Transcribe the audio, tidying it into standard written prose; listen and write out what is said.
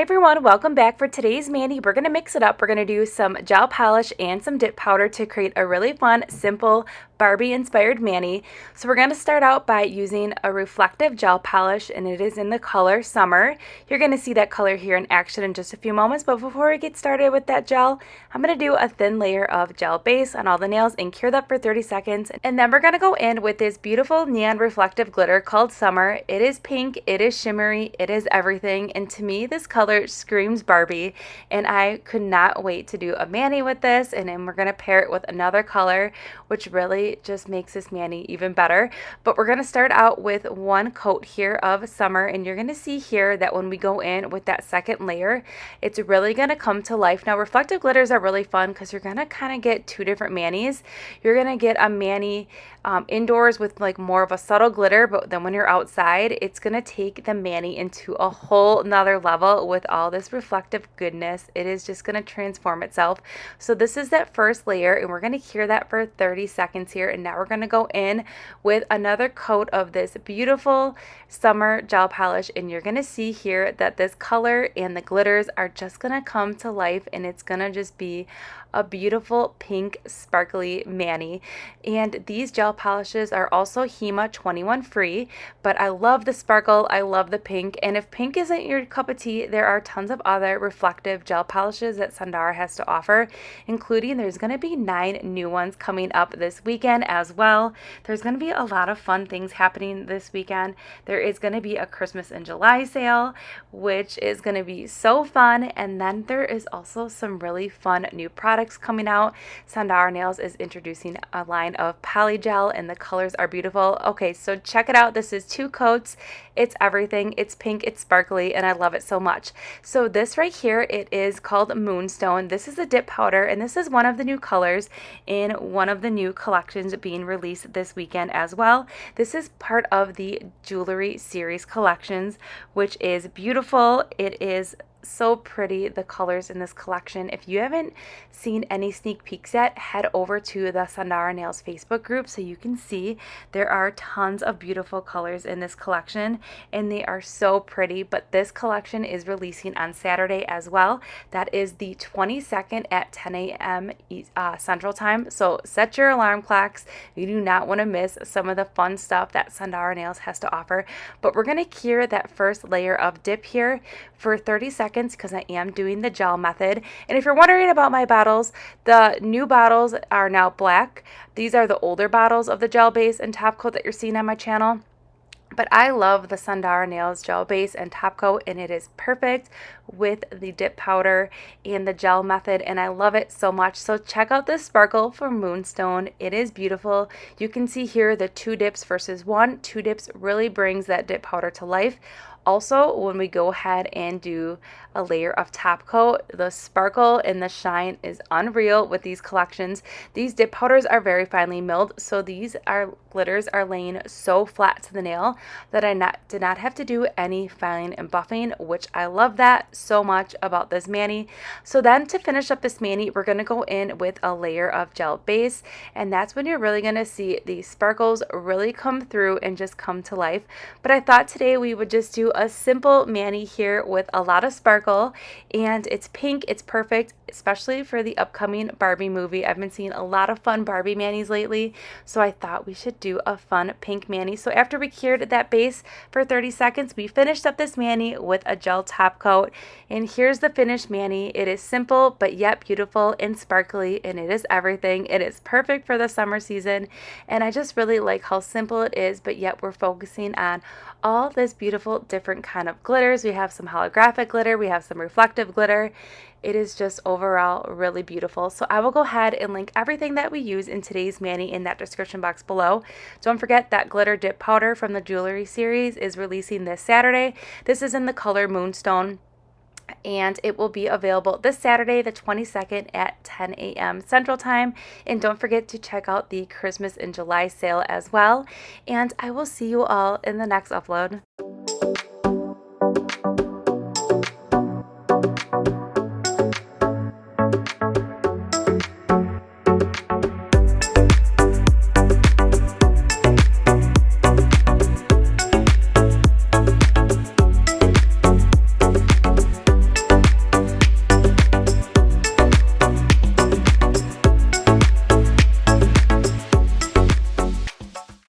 everyone, welcome back. For today's mani, we're going to mix it up. We're going to do some gel polish and some dip powder to create a really fun, simple Barbie inspired mani. So we're going to start out by using a reflective gel polish, and it is in the color Summer. You're going to see that color here in action in just a few moments, but before we get started with that gel, I'm going to do a thin layer of gel base on all the nails and cure that for 30 seconds. And then we're going to go in with this beautiful neon reflective glitter called Summer. It is pink, it is shimmery, it is everything, and to me this color screams Barbie, and I could not wait to do a mani with this. And then we're going to pair it with another color, which really just makes this mani even better. But we're going to start out with one coat here of Summer, and you're going to see here that when we go in with that second layer, it's really going to come to life. Now, reflective glitters are really fun because you're going to kind of get two different manis. You're going to get a mani indoors with like more of a subtle glitter, but then when you're outside, it's going to take the mani into a whole nother level with all this reflective goodness. It is just going to transform itself. So this is that first layer, and we're going to cure that for 30 seconds here. And now we're going to go in with another coat of this beautiful Summer gel polish, and you're going to see here that this color and the glitters are just going to come to life, and it's going to just be a beautiful pink sparkly mani. And these gel polishes are also HEMA 21 free, but I love the sparkle, I love the pink, and if pink isn't your cup of tea, there are tons of other reflective gel polishes that Sundara has to offer, including there's going to be 9 new ones coming up this weekend as well. There's going to be a lot of fun things happening this weekend. There is going to be a Christmas in July sale, which is going to be so fun, and then there is also some really fun new products coming out. Sundara Nails is introducing a line of poly gel, and the colors are beautiful. Okay, so check it out. This is 2 coats. It's everything. It's pink, it's sparkly, and I love it so much. So this right here, it is called Moonstone. This is a dip powder, and this is one of the new colors in one of the new collections being released this weekend as well. This is part of the jewelry series collections, which is beautiful. It is so pretty, the colors in this collection. If you haven't seen any sneak peeks yet, head over to the Sundara Nails Facebook group so you can see there are tons of beautiful colors in this collection, and they are so pretty. But this collection is releasing on Saturday as well. That is the 22nd at 10 a.m. Central Time. So set your alarm clocks. You do not want to miss some of the fun stuff that Sundara Nails has to offer. But we're going to cure that first layer of dip here for 30 seconds because I am doing the gel method. And if you're wondering about my bottles, the new bottles are now black. These are the older bottles of the gel base and top coat that you're seeing on my channel. But I love the Sundara Nails gel base and top coat, and it is perfect with the dip powder and the gel method, and I love it so much. So check out this sparkle from Moonstone. It is beautiful. You can see here the 2 dips versus 1. 2 dips really brings that dip powder to life. Also, when we go ahead and do a layer of top coat, the sparkle and the shine is unreal with these collections. These dip powders are very finely milled, so these glitters are laying so flat to the nail that I did not have to do any filing and buffing, which I love that so much about this mani. So then to finish up this mani, we're going to go in with a layer of gel base, and that's when you're really going to see these sparkles really come through and just come to life. But I thought today we would just do a simple mani here with a lot of sparkle, and it's pink. It's perfect, especially for the upcoming Barbie movie. I've been seeing a lot of fun Barbie manis lately, so I thought we should do a fun pink mani. So after we cured that base for 30 seconds, we finished up this mani with a gel top coat, and here's the finished mani. It is simple but yet beautiful and sparkly, and it is everything. It is perfect for the summer season, and I just really like how simple it is, but yet we're focusing on all this beautiful different kind of glitters. We have some holographic glitter, we have some reflective glitter. It is just overall really beautiful. So I will go ahead and link everything that we use in today's mani in that description box below. Don't forget that glitter dip powder from the jewelry series is releasing this Saturday. This is in the color Moonstone, and it will be available this Saturday, the 22nd at 10 a.m. Central Time. And don't forget to check out the Christmas in July sale as well. And I will see you all in the next upload.